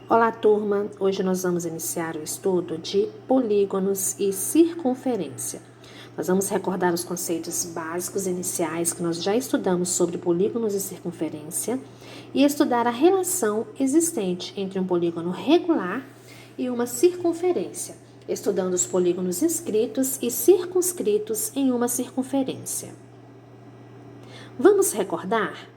Olá, turma! Hoje nós vamos iniciar o estudo de polígonos e circunferência. Nós vamos recordar os conceitos básicos iniciais que nós já estudamos sobre polígonos e circunferência e estudar a relação existente entre um polígono regular e uma circunferência, estudando os polígonos inscritos e circunscritos em uma circunferência. Vamos recordar?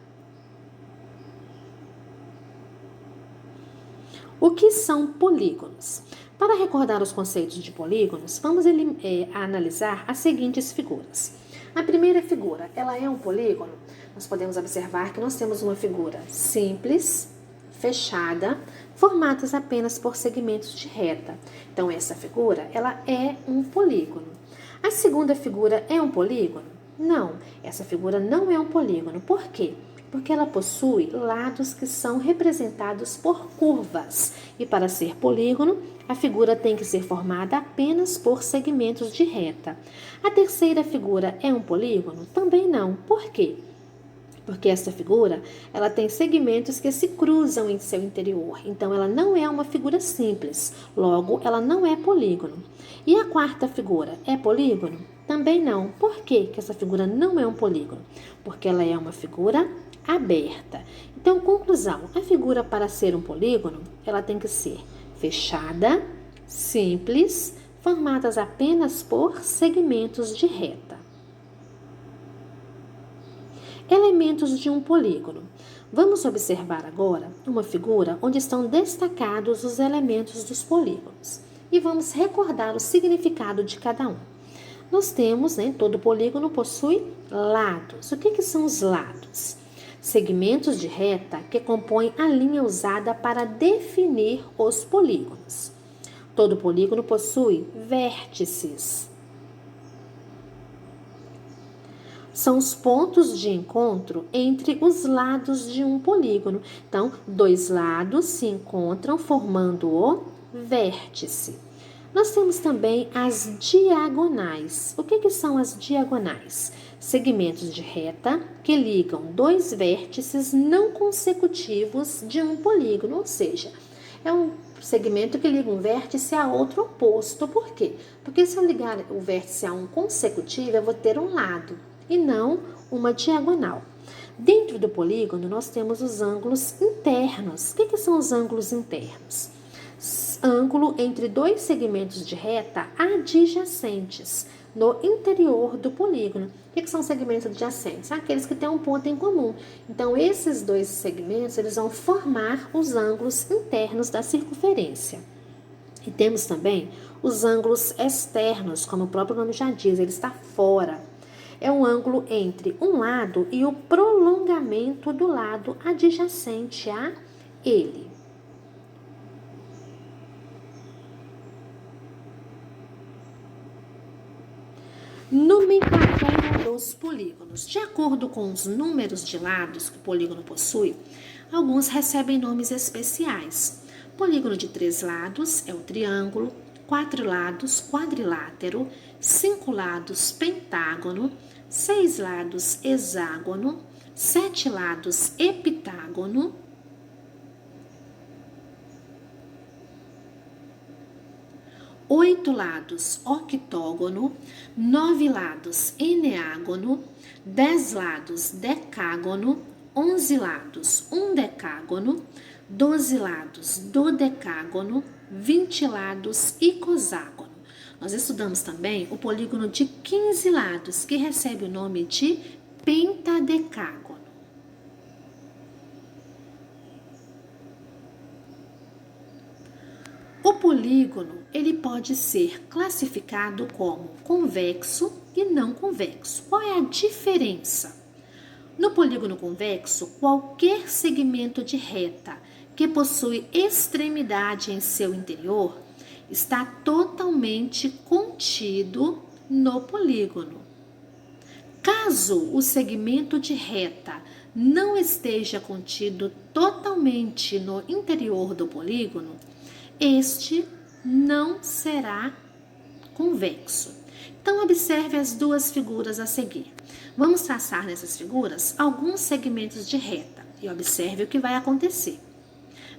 O que são polígonos? Para recordar os conceitos de polígonos, vamos analisar as seguintes figuras. A primeira figura, ela é um polígono. Nós podemos observar que nós temos uma figura simples, fechada, formadas apenas por segmentos de reta. Então, essa figura, ela é um polígono. A segunda figura é um polígono? Não, essa figura não é um polígono. Por quê? Porque ela possui lados que são representados por curvas. E para ser polígono, a figura tem que ser formada apenas por segmentos de reta. A terceira figura é um polígono? Também não. Por quê? Porque essa figura, ela tem segmentos que se cruzam em seu interior. Então, ela não é uma figura simples. Logo, ela não é polígono. E a quarta figura é polígono? Também não. Por quê que essa figura não é um polígono? Porque ela é uma figura aberta. Então, conclusão, a figura para ser um polígono, ela tem que ser fechada, simples, formadas apenas por segmentos de reta. Elementos de um polígono. Vamos observar agora uma figura onde estão destacados os elementos dos polígonos e vamos recordar o significado de cada um. Nós temos, todo polígono possui lados. O que são os lados? Segmentos de reta que compõem a linha usada para definir os polígonos. Todo polígono possui vértices. São os pontos de encontro entre os lados de um polígono. Então, dois lados se encontram formando o vértice. Nós temos também as diagonais. O que são as diagonais? Segmentos de reta que ligam dois vértices não consecutivos de um polígono, ou seja, é um segmento que liga um vértice a outro oposto. Por quê? Porque se eu ligar o vértice a um consecutivo, eu vou ter um lado e não uma diagonal. Dentro do polígono, nós temos os ângulos internos. O que são os ângulos internos? Ângulo entre dois segmentos de reta adjacentes no interior do polígono. O que são segmentos adjacentes? Aqueles que têm um ponto em comum. Então, esses dois segmentos, eles vão formar os ângulos internos da circunferência. E temos também os ângulos externos, como o próprio nome já diz, ele está fora. É um ângulo entre um lado e o prolongamento do lado adjacente a ele. Nomenclatura dos polígonos. De acordo com os números de lados que o polígono possui, alguns recebem nomes especiais. Polígono de 3 lados é o triângulo, 4 lados, quadrilátero, 5 lados, pentágono, 6 lados, hexágono, 7 lados, heptágono, 8 lados, octógono, 9 lados, eneágono, 10 lados, decágono, 11 lados, undecágono, 12 lados, dodecágono, 20 lados, icoságono. Nós estudamos também o polígono de 15 lados, que recebe o nome de pentadecágono. O polígono, ele pode ser classificado como convexo e não convexo. Qual é a diferença? No polígono convexo, qualquer segmento de reta que possui extremidade em seu interior está totalmente contido no polígono. Caso o segmento de reta não esteja contido totalmente no interior do polígono, este não será convexo. Então, observe as duas figuras a seguir. Vamos traçar nessas figuras alguns segmentos de reta e observe o que vai acontecer.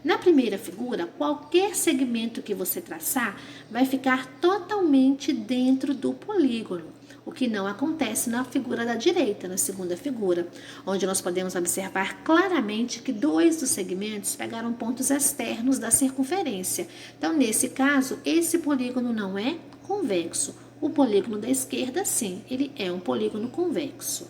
Na primeira figura, qualquer segmento que você traçar vai ficar totalmente dentro do polígono, o que não acontece na figura da direita, na segunda figura, onde nós podemos observar claramente que dois dos segmentos pegaram pontos externos da circunferência. Então, nesse caso, esse polígono não é convexo. O polígono da esquerda, sim, ele é um polígono convexo.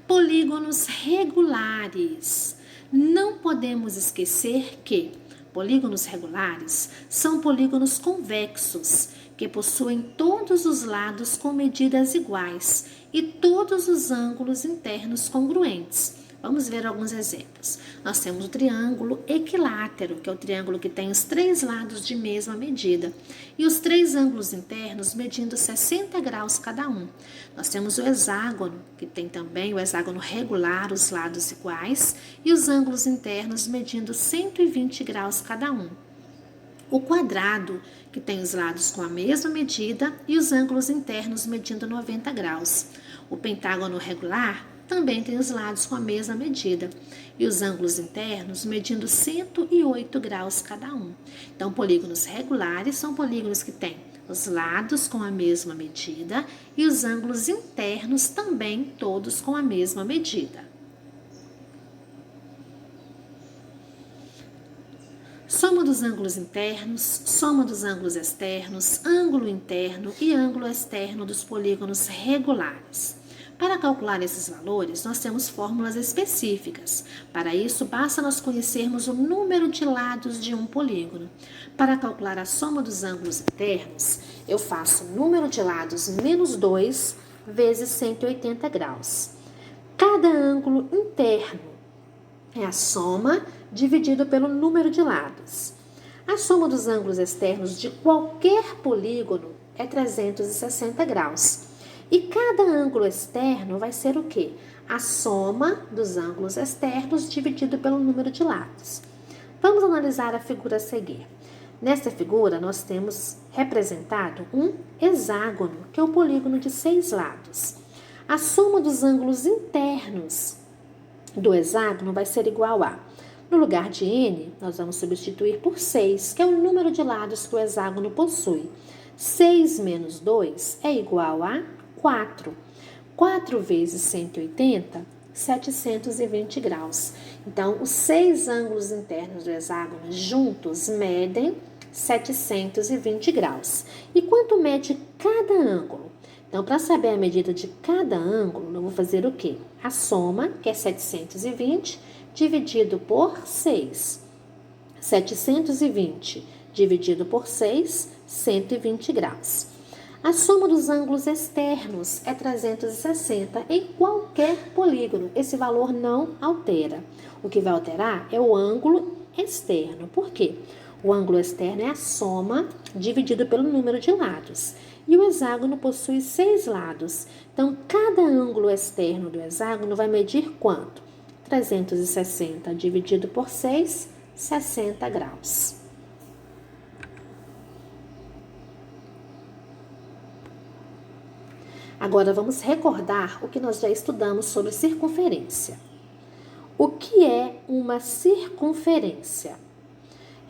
Polígonos regulares. Não podemos esquecer que polígonos regulares são polígonos convexos, que possuem todos os lados com medidas iguais e todos os ângulos internos congruentes. Vamos ver alguns exemplos. Nós temos o triângulo equilátero, que é o triângulo que tem os três lados de mesma medida, e os três ângulos internos medindo 60 graus cada um. Nós temos o hexágono, que tem também o hexágono regular, os lados iguais, e os ângulos internos medindo 120 graus cada um. O quadrado, que tem os lados com a mesma medida e os ângulos internos medindo 90 graus. O pentágono regular também tem os lados com a mesma medida e os ângulos internos medindo 108 graus cada um. Então, polígonos regulares são polígonos que têm os lados com a mesma medida e os ângulos internos também todos com a mesma medida. Soma dos ângulos internos, soma dos ângulos externos, ângulo interno e ângulo externo dos polígonos regulares. Para calcular esses valores, nós temos fórmulas específicas. Para isso, basta nós conhecermos o número de lados de um polígono. Para calcular a soma dos ângulos internos, eu faço o número de lados menos 2 vezes 180 graus. Cada ângulo interno é a soma dividido pelo número de lados. A soma dos ângulos externos de qualquer polígono é 360 graus. E cada ângulo externo vai ser o quê? A soma dos ângulos externos dividido pelo número de lados. Vamos analisar a figura a seguir. Nesta figura, nós temos representado um hexágono, que é um polígono de 6 lados. A soma dos ângulos internos do hexágono vai ser igual a, no lugar de n, nós vamos substituir por 6, que é o número de lados que o hexágono possui. 6 menos 2 é igual a 4. 4 vezes 180, 720 graus. Então, os 6 ângulos internos do hexágono juntos medem 720 graus. E quanto mede cada ângulo? Então, para saber a medida de cada ângulo, eu vou fazer o quê? A soma, que é 720, dividido por 6. 720 dividido por 6, 120 graus. A soma dos ângulos externos é 360 em qualquer polígono. Esse valor não altera. O que vai alterar é o ângulo externo. Por quê? O ângulo externo é a soma dividido pelo número de lados. E o hexágono possui 6 lados. Então, cada ângulo externo do hexágono vai medir quanto? 360 dividido por 6, 60 graus. Agora, vamos recordar o que nós já estudamos sobre circunferência. O que é uma circunferência?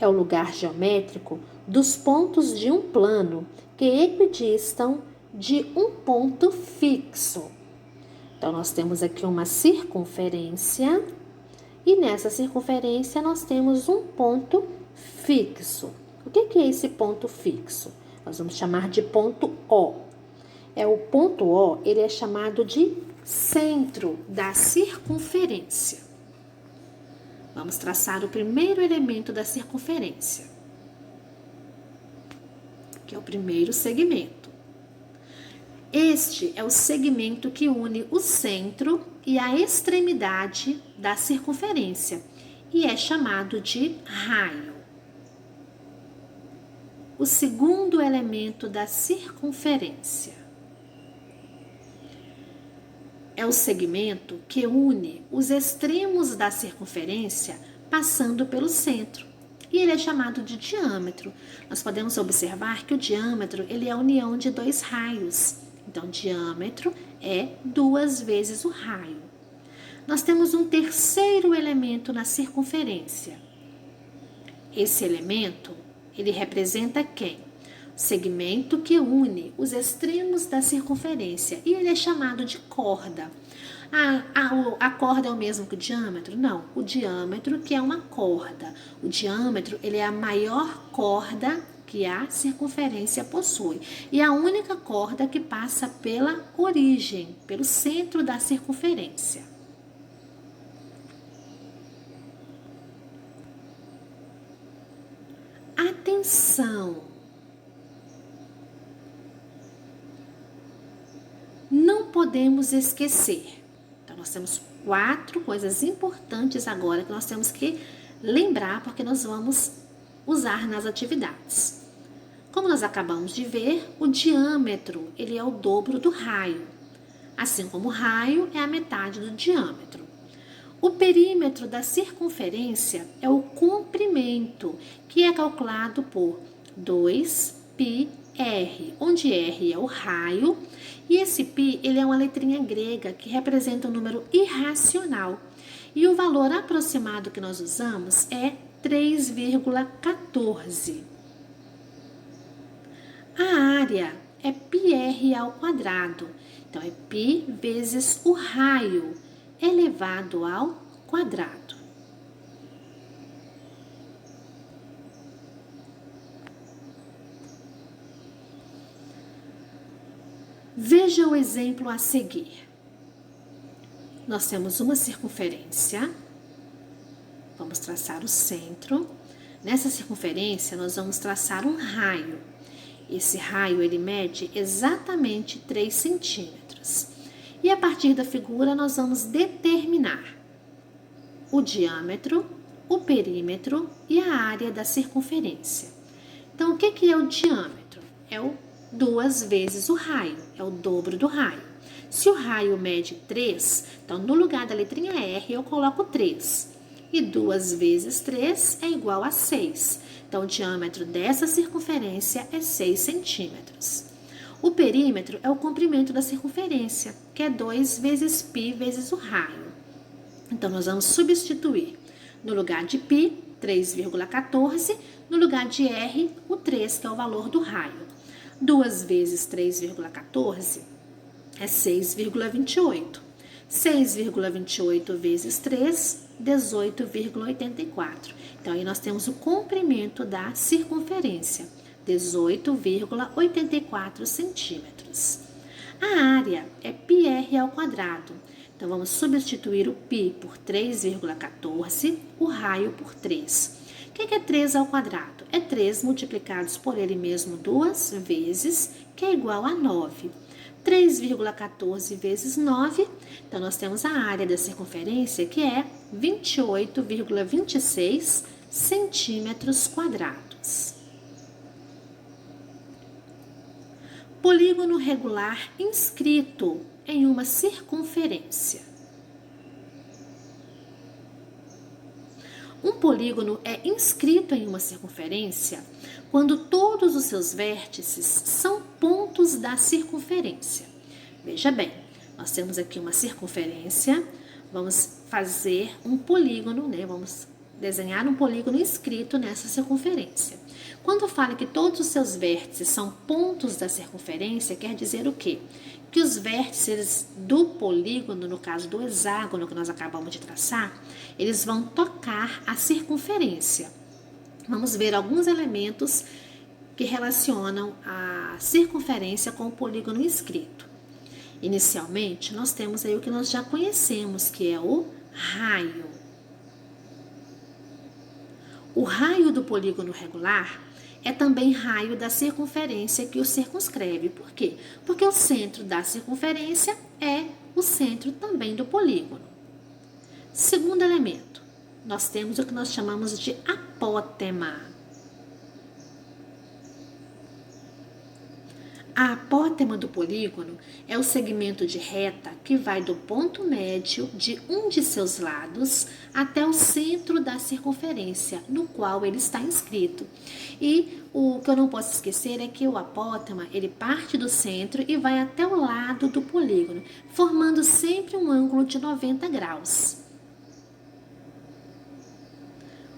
É o lugar geométrico dos pontos de um plano que equidistam de um ponto fixo. Então, nós temos aqui uma circunferência e nessa circunferência nós temos um ponto fixo. O que é esse ponto fixo? Nós vamos chamar de ponto O. O ponto O, ele é chamado de centro da circunferência. Vamos traçar o primeiro elemento da circunferência, que é o primeiro segmento. Este é o segmento que une o centro e a extremidade da circunferência e é chamado de raio. O segundo elemento da circunferência é o segmento que une os extremos da circunferência passando pelo centro. E ele é chamado de diâmetro. Nós podemos observar que o diâmetro ele é a união de dois raios. Então, diâmetro é 2 vezes o raio. Nós temos um terceiro elemento na circunferência. Esse elemento, ele representa quem? O segmento que une os extremos da circunferência, e ele é chamado de corda. A corda é o mesmo que o diâmetro? Não, o diâmetro que é uma corda. O diâmetro, ele é a maior corda que a circunferência possui. E a única corda que passa pela origem, pelo centro da circunferência. Atenção! Não podemos esquecer. Então, nós temos 4 coisas importantes agora que nós temos que lembrar, porque nós vamos usar nas atividades. Como nós acabamos de ver, o diâmetro, ele é o dobro do raio, assim como o raio é a metade do diâmetro. O perímetro da circunferência é o comprimento, que é calculado por 2πr, onde r é o raio, e esse π, ele é uma letrinha grega que representa um número irracional, e o valor aproximado que nós usamos é 3,14. A área é πr ao quadrado, então é π vezes o raio elevado ao quadrado. Veja o exemplo a seguir. Nós temos uma circunferência, vamos traçar o centro. Nessa circunferência, nós vamos traçar um raio. Esse raio, ele mede exatamente 3 centímetros. E a partir da figura, nós vamos determinar o diâmetro, o perímetro e a área da circunferência. Então, o que é o diâmetro? É o 2 vezes o raio, é o dobro do raio. Se o raio mede 3, então no lugar da letrinha R eu coloco 3. E 2 vezes 3 é igual a 6. Então, o diâmetro dessa circunferência é 6 centímetros. O perímetro é o comprimento da circunferência, que é 2 vezes π vezes o raio. Então, nós vamos substituir no lugar de π, 3,14, no lugar de r, o 3, que é o valor do raio. 2 vezes 3,14 é 6,28. 6,28 vezes 3, 18,84. Então, aí nós temos o comprimento da circunferência, 18,84 centímetros. A área é πr ao quadrado. Então, vamos substituir o π por 3,14, o raio por 3. O que é 3 ao quadrado? É 3 multiplicados por ele mesmo 2 vezes, que é igual a 9. 3,14 vezes 9, então nós temos a área da circunferência, que é 28,26 centímetros quadrados. Polígono regular inscrito em uma circunferência. Um polígono é inscrito em uma circunferência quando todos os seus vértices são pontos da circunferência. Veja bem, nós temos aqui uma circunferência, vamos fazer um polígono, né? Vamos desenhar um polígono inscrito nessa circunferência. Quando fala que todos os seus vértices são pontos da circunferência, quer dizer o quê? Que os vértices do polígono, no caso do hexágono que nós acabamos de traçar, eles vão tocar a circunferência. Vamos ver alguns elementos que relacionam a circunferência com o polígono inscrito. Inicialmente, nós temos aí o que nós já conhecemos, que é o raio. O raio do polígono regular é também raio da circunferência que o circunscreve. Por quê? Porque o centro da circunferência é o centro também do polígono. Segundo elemento, nós temos o que nós chamamos de apótema. A apótema do polígono é o segmento de reta que vai do ponto médio de um de seus lados até o centro da circunferência, no qual ele está inscrito. E o que eu não posso esquecer é que o apótema, ele parte do centro e vai até o lado do polígono, formando sempre um ângulo de 90 graus.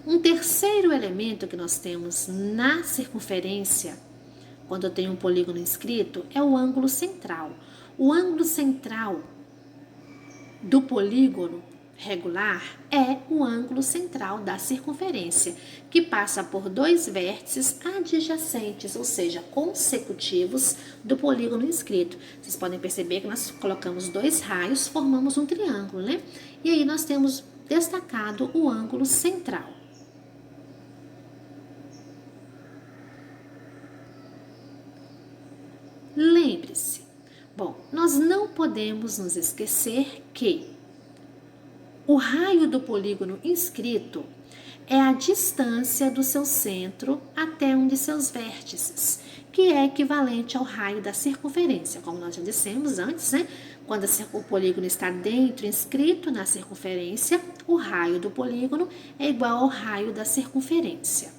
Um terceiro elemento que nós temos na circunferência, quando eu tenho um polígono inscrito, é o ângulo central. O ângulo central do polígono regular é o ângulo central da circunferência, que passa por dois vértices adjacentes, ou seja, consecutivos do polígono inscrito. Vocês podem perceber que nós colocamos dois raios, formamos um triângulo, né? E aí nós temos destacado o ângulo central. Lembre-se, nós não podemos nos esquecer que o raio do polígono inscrito é a distância do seu centro até um de seus vértices, que é equivalente ao raio da circunferência, como nós já dissemos antes, né? Quando o polígono está dentro, inscrito na circunferência, o raio do polígono é igual ao raio da circunferência.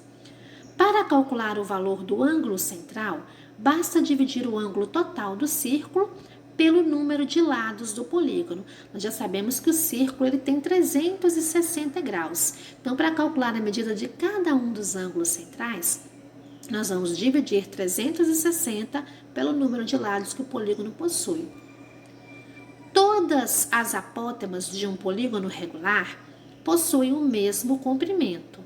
Para calcular o valor do ângulo central, basta dividir o ângulo total do círculo pelo número de lados do polígono. Nós já sabemos que o círculo ele tem 360 graus. Então, para calcular a medida de cada um dos ângulos centrais, nós vamos dividir 360 pelo número de lados que o polígono possui. Todas as apótemas de um polígono regular possuem o mesmo comprimento.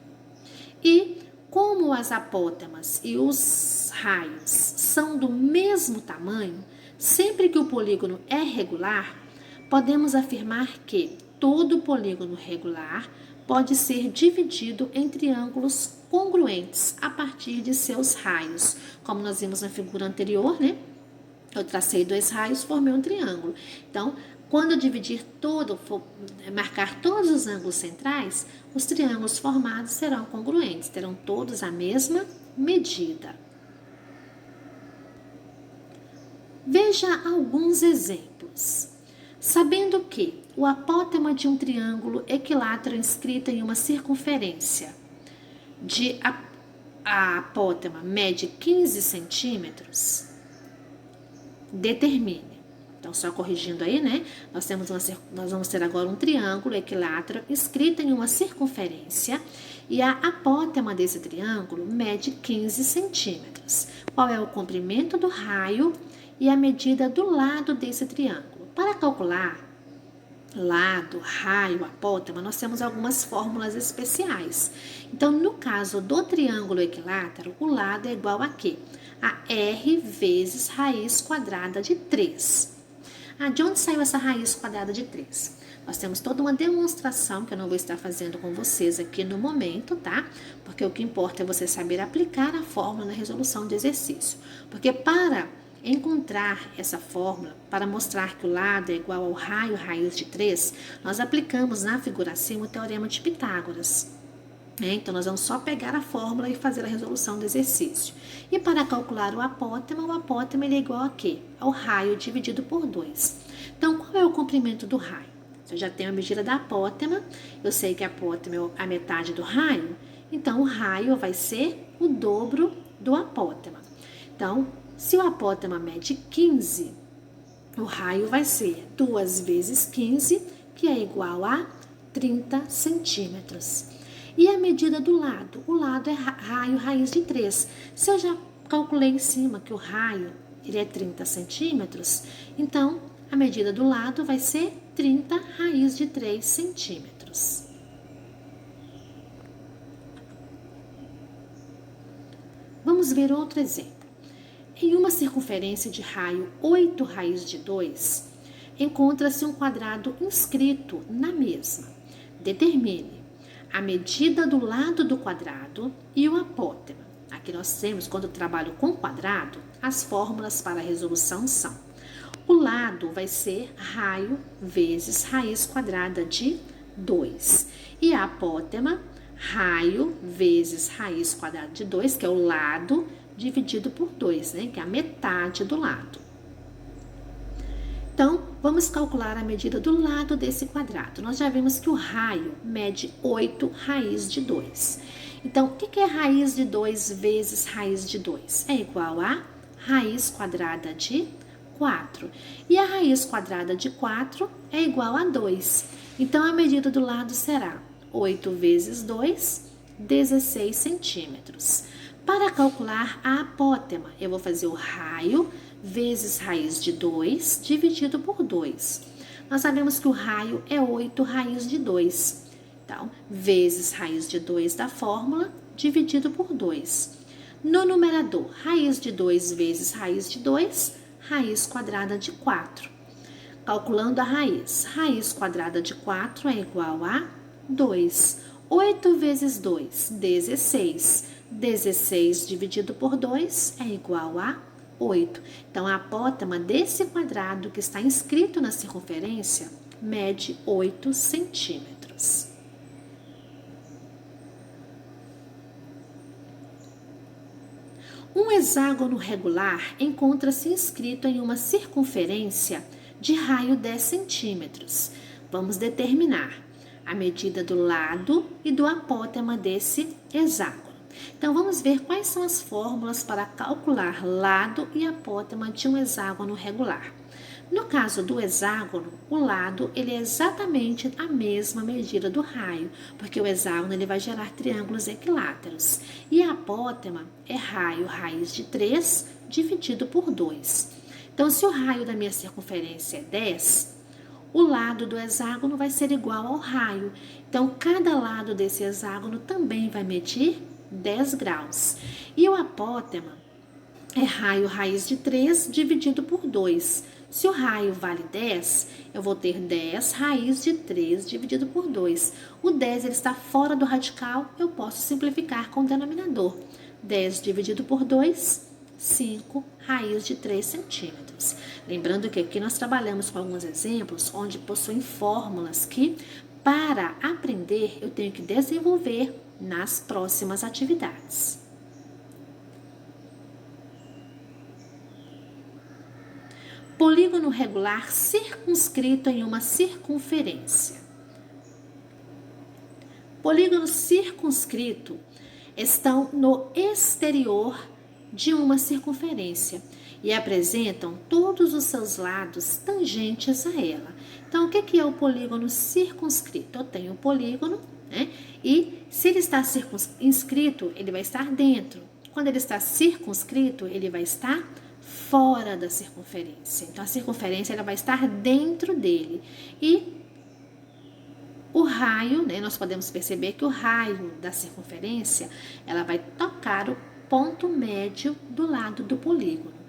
E como as apótemas e os raios são do mesmo tamanho, sempre que o polígono é regular, podemos afirmar que todo polígono regular pode ser dividido em triângulos congruentes a partir de seus raios. Como nós vimos na figura anterior, né? Eu tracei dois raios, formei um triângulo. Então, quando eu dividir marcar todos os ângulos centrais, os triângulos formados serão congruentes, terão todos a mesma medida. Veja alguns exemplos. Sabendo que o apótema de um triângulo equilátero inscrito em uma circunferência a apótema mede 15 centímetros, determine. Então, só corrigindo aí, né? Nós vamos ter agora um triângulo equilátero inscrito em uma circunferência e a apótema desse triângulo mede 15 centímetros. Qual é o comprimento do raio e a medida do lado desse triângulo? Para calcular lado, raio, apótema, nós temos algumas fórmulas especiais. Então, no caso do triângulo equilátero, o lado é igual a quê? A R vezes raiz quadrada de 3. De onde saiu essa raiz quadrada de 3? Nós temos toda uma demonstração que eu não vou estar fazendo com vocês aqui no momento, tá? Porque o que importa é você saber aplicar a fórmula na resolução de exercício. Porque para encontrar essa fórmula, para mostrar que o lado é igual ao raio raiz de 3, nós aplicamos na figura acima o teorema de Pitágoras. Então, nós vamos só pegar a fórmula e fazer a resolução do exercício. E para calcular o apótema ele é igual a quê? Ao raio dividido por 2. Então, qual é o comprimento do raio? Eu já tenho a medida da apótema, eu sei que a apótema é a metade do raio, então o raio vai ser o dobro do apótema. Então, se o apótema mede 15, o raio vai ser 2 vezes 15, que é igual a 30 centímetros. E a medida do lado? O lado é raio raiz de 3. Se eu já calculei em cima que o raio ele é 30 centímetros, então a medida do lado vai ser 30 raiz de 3 centímetros. Vamos ver outro exemplo. Em uma circunferência de raio 8 raiz de 2, encontra-se um quadrado inscrito na mesma. Determine a medida do lado do quadrado e o apótema. Aqui nós temos, quando eu trabalho com quadrado, as fórmulas para a resolução são: o lado vai ser raio vezes raiz quadrada de 2. E a apótema, raio vezes raiz quadrada de 2, que é o lado dividido por 2, né? Que é a metade do lado. Então, vamos calcular a medida do lado desse quadrado. Nós já vimos que o raio mede 8 raiz de 2. Então, o que é raiz de 2 vezes raiz de 2? É igual a raiz quadrada de 4. E a raiz quadrada de 4 é igual a 2. Então, a medida do lado será 8 vezes 2, 16 centímetros. Para calcular a apótema, eu vou fazer o raio vezes raiz de 2 dividido por 2. Nós sabemos que o raio é 8 raiz de 2. Então, vezes raiz de 2 da fórmula dividido por 2. No numerador, raiz de 2 vezes raiz de 2, raiz quadrada de 4. Calculando a raiz, raiz quadrada de 4 é igual a 2. 8 vezes 2, 16. 16 dividido por 2 é igual a 8. Então, a apótema desse quadrado que está inscrito na circunferência mede 8 centímetros. Um hexágono regular encontra-se inscrito em uma circunferência de raio 10 centímetros. Vamos determinar a medida do lado e do apótema desse hexágono. Então, vamos ver quais são as fórmulas para calcular lado e apótema de um hexágono regular. No caso do hexágono, o lado ele é exatamente a mesma medida do raio, porque o hexágono ele vai gerar triângulos equiláteros. E a apótema é raio raiz de 3 dividido por 2. Então, se o raio da minha circunferência é 10, o lado do hexágono vai ser igual ao raio. Então, cada lado desse hexágono também vai medir 10 graus. E o apótema é raio raiz de 3 dividido por 2. Se o raio vale 10, eu vou ter 10 raiz de 3 dividido por 2. O 10 ele está fora do radical, eu posso simplificar com o denominador. 10 dividido por 2, 5 raiz de 3 centímetros. Lembrando que aqui nós trabalhamos com alguns exemplos onde possuem fórmulas que, para aprender, eu tenho que desenvolver nas próximas atividades. Polígono regular circunscrito em uma circunferência. Polígonos circunscritos estão no exterior de uma circunferência e apresentam todos os seus lados tangentes a ela. Então, o que é o polígono circunscrito? Eu tenho o polígono, né? E se ele está inscrito, ele vai estar dentro. Quando ele está circunscrito, ele vai estar fora da circunferência. Então, a circunferência ela vai estar dentro dele. E o raio, né, nós podemos perceber que o raio da circunferência, ela vai tocar o ponto médio do lado do polígono.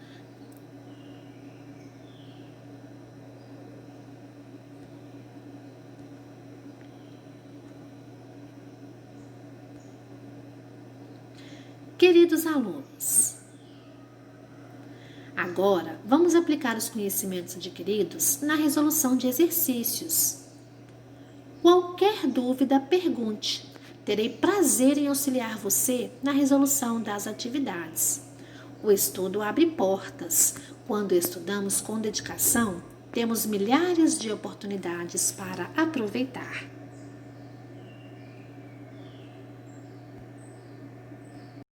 Queridos alunos, agora vamos aplicar os conhecimentos adquiridos na resolução de exercícios. Qualquer dúvida, pergunte. Terei prazer em auxiliar você na resolução das atividades. O estudo abre portas. Quando estudamos com dedicação, temos milhares de oportunidades para aproveitar.